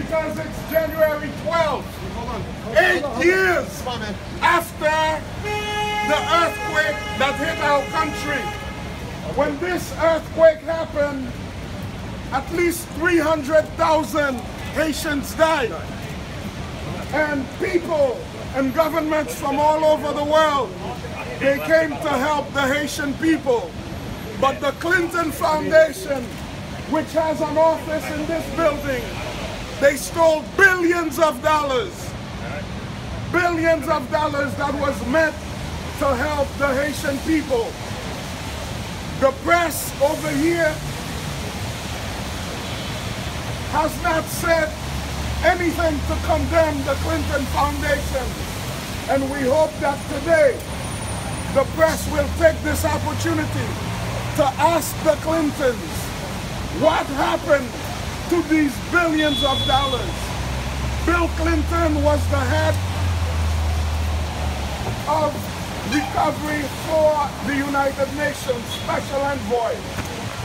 because it's January 12th, 8 years after the earthquake that hit our country. When this earthquake happened, at least 300,000 Haitians died. And people and governments from all over the world, they came to help the Haitian people. But the Clinton Foundation, which has an office in this building, they stole billions of dollars. Billions of dollars that was meant to help the Haitian people. The press over here has not said anything to condemn the Clinton Foundation. And we hope that today the press will take this opportunity to ask the Clintons what happened to these billions of dollars. Bill Clinton was the head of recovery for the United Nations Special Envoy.